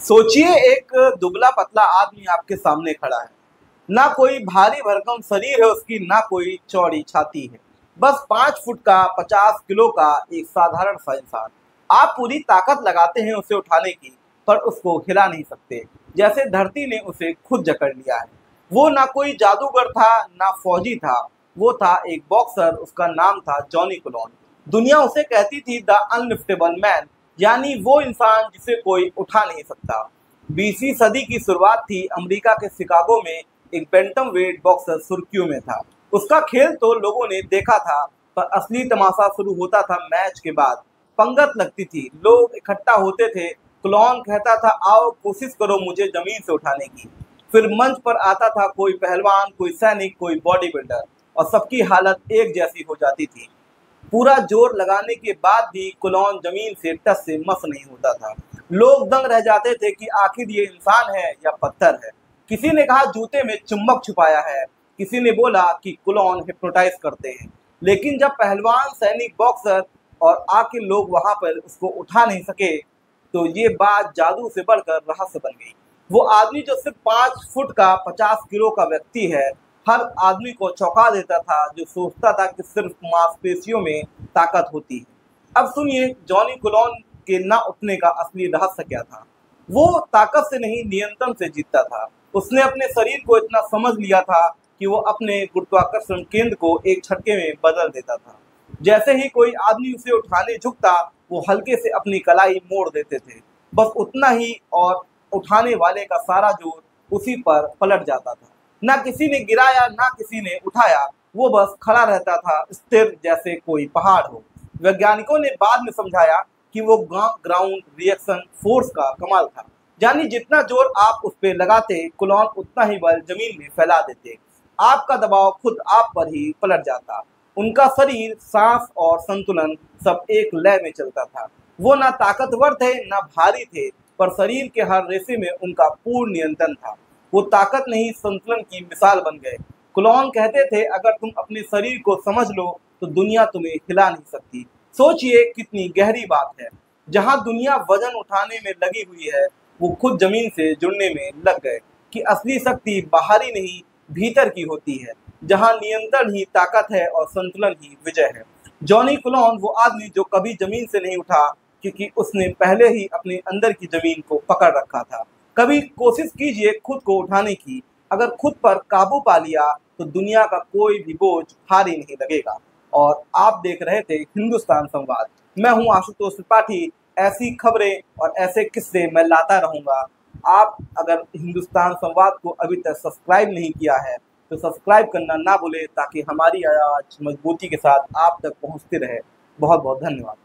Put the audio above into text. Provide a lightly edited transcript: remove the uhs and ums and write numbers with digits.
सोचिए एक दुबला पतला आदमी आपके सामने खड़ा है। ना कोई भारी भरकम शरीर है उसकी, ना कोई चौड़ी छाती है। बस 5 फुट का 50 किलो का एक साधारण सा इंसान। आप पूरी ताकत लगाते हैं उसे उठाने की, पर उसको हिला नहीं सकते। जैसे धरती ने उसे खुद जकड़ लिया है। वो ना कोई जादूगर था, ना फौजी था। वो था एक बॉक्सर। उसका नाम था जॉनी कुलोन। दुनिया उसे कहती थी द अनलिफ्टेबल मैन, यानी वो इंसान जिसे कोई उठा नहीं सकता। 20वीं सदी की शुरुआत थी। अमेरिका के शिकागो में एक बैंटम वेट बॉक्सर सुर्खियों में था। उसका खेल तो लोगों ने देखा था, पर असली तमाशा शुरू होता था मैच के बाद। पंगत लगती थी, लोग इकट्ठा होते थे। कुलोन कहता था, आओ कोशिश करो मुझे जमीन से उठाने की। फिर मंच पर आता था कोई पहलवान, कोई सैनिक, कोई बॉडी बिल्डर, और सबकी हालत एक जैसी हो जाती थी। पूरा जोर लगाने के बाद भी कुलोन जमीन से टस से मस नहीं होता था। लोग दंग रह जाते थे कि आखिर ये इंसान है या पत्थर है। किसी ने कहा जूते में चुंबक छुपाया है, किसी ने बोला कि कुलोन हिप्नोटाइज करते हैं। लेकिन जब पहलवान, सैनिक, बॉक्सर और आके लोग वहां पर उसको उठा नहीं सके, तो ये बात जादू से बढ़कर रहस्य बन गई। वो आदमी जो सिर्फ 5 फुट का 50 किलो का व्यक्ति है, हर आदमी को चौंका देता था, जो सोचता था कि सिर्फ मांसपेशियों में ताकत होती है। अब सुनिए जॉनी कुलोन के ना उठने का असली रहस्य क्या था। वो ताकत से नहीं, नियंत्रण से जीतता था। उसने अपने शरीर को इतना समझ लिया था कि वो अपने गुरुत्वाकर्षण केंद्र को एक झटके में बदल देता था। जैसे ही कोई आदमी उसे उठाने झुकता, वो हल्के से अपनी कलाई मोड़ देते थे। बस उतना ही, और उठाने वाले का सारा जोर उसी पर पलट जाता था। ना किसी ने गिराया, ना किसी ने उठाया। वो बस खड़ा रहता था, स्थिर जैसे कोई पहाड़ हो। वैज्ञानिकों ने बाद में समझाया कि वो ग्राउंड रिएक्शन फोर्स का कमाल था। यानी जितना जोर आप उस पर लगाते, कुलोन उतना ही बल जमीन में फैला देते। आपका दबाव खुद आप पर ही पलट जाता। उनका शरीर, सांस और संतुलन सब एक लय में चलता था। वो ना ताकतवर थे, ना भारी थे, पर शरीर के हर रेशे में उनका पूर्ण नियंत्रण था। वो ताकत नहीं, संतुलन की मिसाल बन गए। कुलोन कहते थे, अगर तुम अपने शरीर को समझ लो तो दुनिया तुम्हें हिला नहीं सकती। सोचिए कितनी गहरी बात है। जहां दुनिया वजन उठाने में लगी हुई है, वो खुद जमीन से जुड़ने में लग गए कि असली शक्ति बाहरी नहीं, भीतर की होती है। जहां नियंत्रण ही ताकत है और संतुलन ही विजय है। जॉनी कुलोन वो आदमी जो कभी जमीन से नहीं उठा, क्योंकि उसने पहले ही अपने अंदर की जमीन को पकड़ रखा था। कभी कोशिश कीजिए खुद को उठाने की। अगर खुद पर काबू पा लिया तो दुनिया का कोई भी बोझ भारी नहीं लगेगा। और आप देख रहे थे हिंदुस्तान संवाद। मैं हूं आशुतोष त्रिपाठी। ऐसी खबरें और ऐसे किस्से मैं लाता रहूंगा। आप अगर हिंदुस्तान संवाद को अभी तक सब्सक्राइब नहीं किया है तो सब्सक्राइब करना ना भूलें, ताकि हमारी आवाज मजबूती के साथ आप तक पहुंचती रहे। बहुत बहुत धन्यवाद।